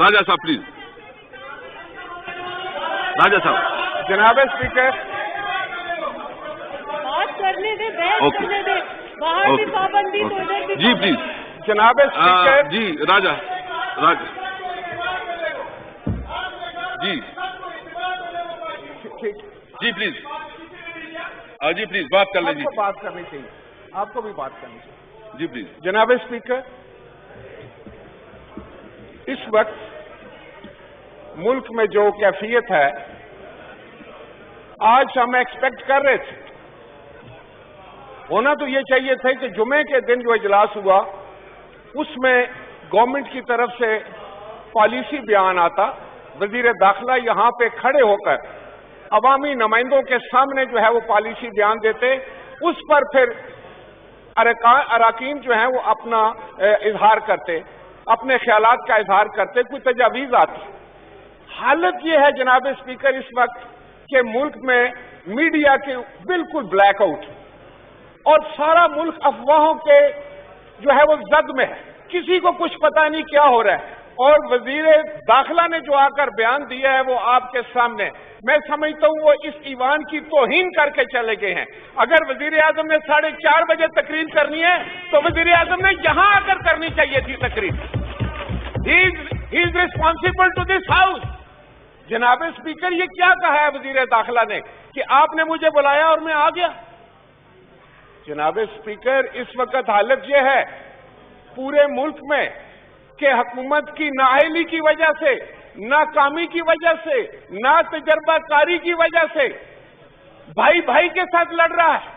راجہ صاحب پلیز. راجہ صاحب. جناب اسپیکر بات کرنے دے، بحث کرنے دے، باہر بھی پابندی تو ادھر بھی. جی پلیز. جناب اسپیکر. جی راجہ جی جی پلیز. جی پلیز بات کر لیں. جی آپ کو بات کرنی چاہیے، آپ کو بھی بات کرنی چاہیے. جی پلیز. جناب اسپیکر، اس وقت ملک میں جو کیفیت ہے، آج ہم ایکسپیکٹ کر رہے تھے، ہونا تو یہ چاہیے تھا کہ جمعے کے دن جو اجلاس ہوا اس میں گورنمنٹ کی طرف سے پالیسی بیان آتا، وزیر داخلہ یہاں پہ کھڑے ہو کر عوامی نمائندوں کے سامنے جو ہے وہ پالیسی بیان دیتے، اس پر پھر اراکین جو ہیں وہ اپنا اظہار کرتے، اپنے خیالات کا اظہار کرتے، کوئی تجاویز آتی. حالت یہ ہے جناب اسپیکر اس وقت کہ ملک میں میڈیا کے بالکل بلیک آؤٹ، اور سارا ملک افواہوں کے جو ہے وہ زد میں ہے، کسی کو کچھ پتہ نہیں کیا ہو رہا ہے. اور وزیر داخلہ نے جو آ کر بیان دیا ہے وہ آپ کے سامنے، میں سمجھتا ہوں وہ اس ایوان کی توہین کر کے چلے گئے ہیں. اگر وزیر اعظم نے 4:30 بجے تقریر کرنی ہے تو وزیر اعظم نے یہاں آ کر کرنی چاہیے تھی تقریر. He is responsible to this house. جناب اسپیکر، یہ کیا کہا ہے وزیر داخلہ نے کہ آپ نے مجھے بلایا اور میں آ گیا؟ جناب اسپیکر، اس وقت حالت یہ ہے پورے ملک میں کہ حکومت کی نااہلی کی وجہ سے، ناکامی کی وجہ سے، نا تجربہ کاری کی وجہ سے بھائی بھائی کے ساتھ لڑ رہا ہے،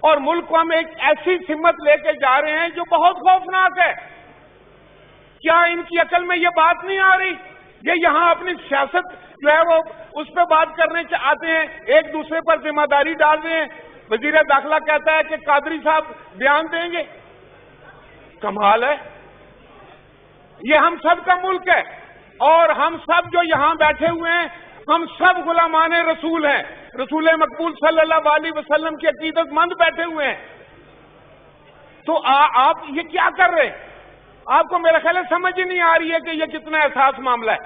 اور ملک کو ہم ایک ایسی سمت لے کے جا رہے ہیں جو بہت خوفناک ہے. کیا ان کی عقل میں یہ بات نہیں آ رہی؟ یہ یہاں اپنی سیاست جو ہے وہ اس پہ بات کرنے آتے ہیں، ایک دوسرے پر ذمہ داری ڈال رہے ہیں. وزیر داخلہ کہتا ہے کہ قادری صاحب بیان دیں گے. کمال ہے. یہ ہم سب کا ملک ہے، اور ہم سب جو یہاں بیٹھے ہوئے ہیں ہم سب غلامان رسول ہیں، رسول مقبول صلی اللہ علیہ وسلم کی عقیدت مند بیٹھے ہوئے ہیں. تو آپ یہ کیا کر رہے ہیں؟ آپ کو میرا خیال ہے سمجھ ہی نہیں آ رہی ہے کہ یہ کتنا احساس معاملہ ہے.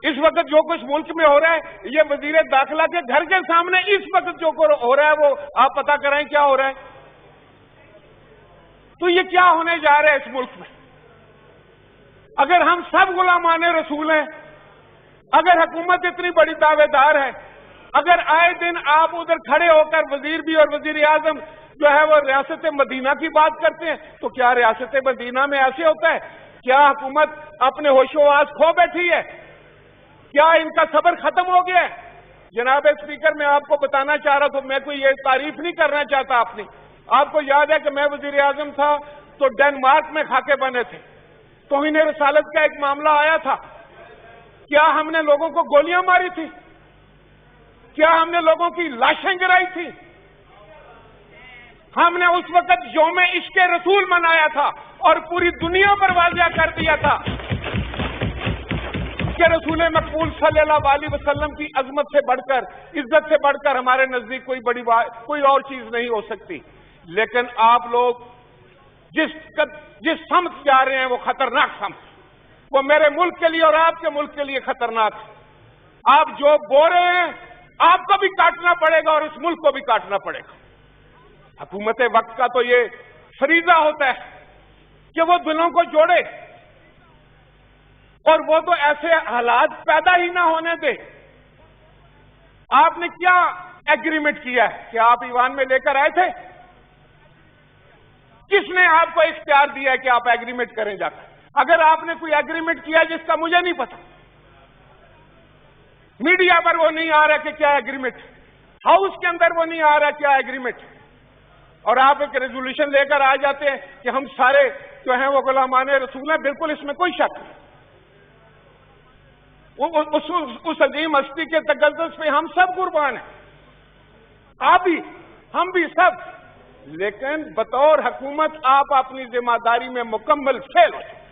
اس وقت جو کچھ ملک میں ہو رہا ہے، یہ وزیر داخلہ کے گھر کے سامنے اس وقت جو ہو رہا ہے وہ آپ پتہ کریں کیا ہو رہا ہے. تو یہ کیا ہونے جا رہا ہے اس ملک میں؟ اگر ہم سب غلامان رسول ہیں، اگر حکومت اتنی بڑی دعوے دار ہے، اگر آئے دن آپ ادھر کھڑے ہو کر وزیر بھی اور وزیر اعظم جو ہے وہ ریاست مدینہ کی بات کرتے ہیں، تو کیا ریاست مدینہ میں ایسے ہوتا ہے؟ کیا حکومت اپنے ہوش و آس کھو بیٹھی ہے؟ کیا ان کا صبر ختم ہو گیا ہے؟ جناب اسپیکر، میں آپ کو بتانا چاہ رہا تھا، میں کوئی یہ تعریف نہیں کرنا چاہتا اپنی. آپ کو یاد ہے کہ میں وزیر اعظم تھا تو ڈنمارک میں خاکے بنے تھے، توہین رسالت کا ایک معاملہ آیا تھا. کیا ہم نے لوگوں کو گولیاں ماری تھی؟ کیا ہم نے لوگوں کی لاشیں گرائی تھی؟ ہم نے اس وقت یوم عشق رسول منایا تھا اور پوری دنیا پر واضح کر دیا تھا کہ رسول مقبول صلی اللہ علیہ وسلم کی عظمت سے بڑھ کر، عزت سے بڑھ کر ہمارے نزدیک کوئی اور چیز نہیں ہو سکتی. لیکن آپ لوگ جس سمت جا رہے ہیں وہ خطرناک سمت، وہ میرے ملک کے لیے اور آپ کے ملک کے لیے خطرناک ہے. آپ جو بو رہے ہیں آپ کو بھی کاٹنا پڑے گا اور اس ملک کو بھی کاٹنا پڑے گا. حکومت وقت کا تو یہ فریضہ ہوتا ہے کہ وہ دلوں کو جوڑے، اور وہ تو ایسے حالات پیدا ہی نہ ہونے دے. آپ نے کیا ایگریمنٹ کیا ہے کہ آپ ایوان میں لے کر آئے تھے؟ کس نے آپ کو اختیار دیا ہے کہ آپ ایگریمنٹ کریں جا کر؟ اگر آپ نے کوئی ایگریمنٹ کیا جس کا مجھے نہیں پتا، میڈیا پر وہ نہیں آ رہا کہ کیا ایگریمنٹ، ہاؤس کے اندر وہ نہیں آ رہا کیا ایگریمنٹ، اور آپ ایک ریزولوشن لے کر آ جاتے ہیں کہ ہم سارے جو ہیں وہ غلامان رسول ہیں. بالکل اس میں کوئی شک نہیں. اس عظیم ہستی کے تقدس پہ ہم سب قربان ہیں، آپ بھی، ہم بھی سب. لیکن بطور حکومت آپ اپنی ذمہ داری میں مکمل فیل ہو چکے.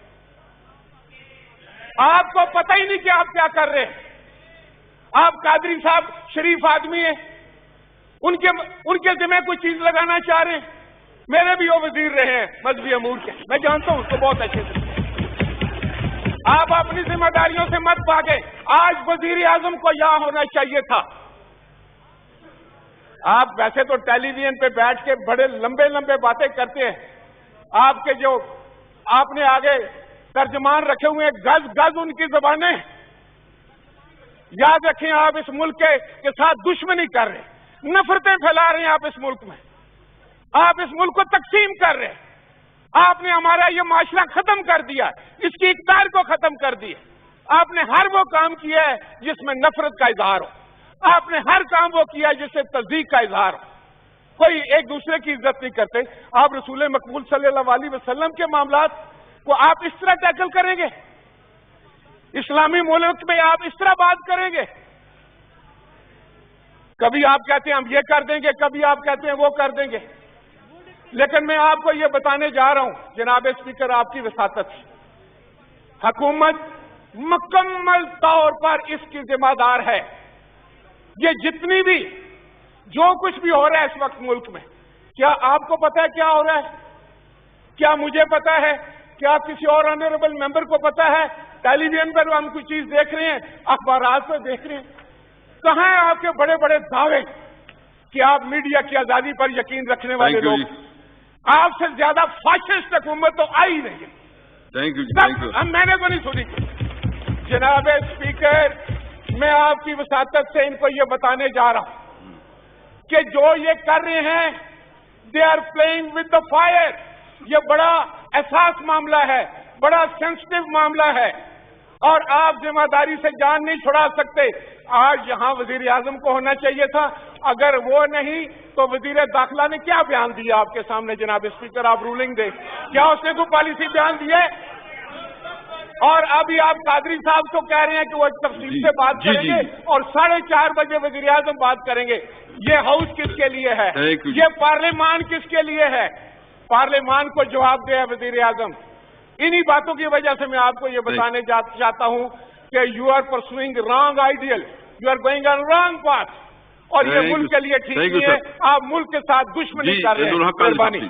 آپ کو پتہ ہی نہیں کہ آپ کیا کر رہے ہیں. آپ قادری صاحب شریف آدمی ہیں، ان کے ذمہ کوئی چیز لگانا چاہ رہے ہیں. میرے بھی وہ وزیر رہے ہیں مذہبی امور کے، میں جانتا ہوں اس کو بہت اچھے سے. آپ اپنی ذمہ داریوں سے مت بھاگیں. آج وزیر اعظم کو یہاں ہونا چاہیے تھا. آپ ویسے تو ٹیلی ویژن پہ بیٹھ کے بڑے لمبے لمبے باتیں کرتے ہیں. آپ کے جو آپ نے آگے ترجمان رکھے ہوئے ہیں, گز گز ان کی زبانیں. یاد رکھیں آپ اس ملک کے ساتھ دشمنی کر رہے ہیں, نفرتیں پھیلا رہے ہیں آپ اس ملک میں. آپ اس ملک کو تقسیم کر رہے ہیں. آپ نے ہمارا یہ معاشرہ ختم کر دیا, اس کی اقدار کو ختم کر دیا. آپ نے ہر وہ کام کیا ہے جس میں نفرت کا اظہار ہو. آپ نے ہر کام وہ کیا ہے جس سے تصدیق کا اظہار ہو. کوئی ایک دوسرے کی عزت نہیں کرتے. آپ رسول مقبول صلی اللہ علیہ وسلم کے معاملات کو آپ اس طرح ٹیکل کریں گے؟ اسلامی ملک میں آپ اس طرح بات کریں گے؟ کبھی آپ کہتے ہیں ہم یہ کر دیں گے, کبھی آپ کہتے ہیں وہ کر دیں گے. لیکن میں آپ کو یہ بتانے جا رہا ہوں جناب اسپیکر, آپ کی وساطت سے, حکومت مکمل طور پر اس کی ذمہ دار ہے. یہ جتنی بھی جو کچھ بھی ہو رہا ہے اس وقت ملک میں, کیا آپ کو پتا ہے کیا ہو رہا ہے؟ کیا مجھے پتا ہے؟ کیا کسی اور آنریبل ممبر کو پتا ہے؟ ٹیلی ویژن پر ہم کوئی چیز دیکھ رہے ہیں, اخبارات پر دیکھ رہے ہیں. کہاں ہیں آپ کے بڑے بڑے دعوے کہ آپ میڈیا کی آزادی پر یقین رکھنے والے لوگ؟ آپ سے زیادہ فاشسٹ حکومت تو آئی نہیں. Thank you. میں نے تو نہیں سنی. جناب اسپیکر, میں آپ کی وساطت سے ان کو یہ بتانے جا رہا ہوں کہ جو یہ کر رہے ہیں, they are playing with the fire. یہ بڑا احساس معاملہ ہے, بڑا سینسٹیو معاملہ ہے, اور آپ ذمہ داری سے جان نہیں چھڑا سکتے. آج یہاں وزیر اعظم کو ہونا چاہیے تھا. اگر وہ نہیں تو وزیر داخلہ نے کیا بیان دیا آپ کے سامنے؟ جناب اسپیکر, آپ رولنگ دیں. کیا اس نے کوئی پالیسی بیان دی ہے؟ اور ابھی آپ قادری صاحب کو کہہ رہے ہیں کہ وہ تفصیل سے بات کریں گے, اور 4:30 بجے وزیر اعظم بات کریں گے. یہ ہاؤس کس کے لیے ہے؟ یہ پارلیمان کس کے لیے ہے؟ پارلیمان کو جواب دے وزیر اعظم. انہی باتوں کی وجہ سے میں آپ کو یہ بتانے چاہتا ہوں کہ you are pursuing wrong ideal, you are going on wrong path, اور یہ ملک کے لیے ٹھیک نہیں ہے. آپ ملک کے ساتھ دشمنی کر رہے ہیں. مہربانی.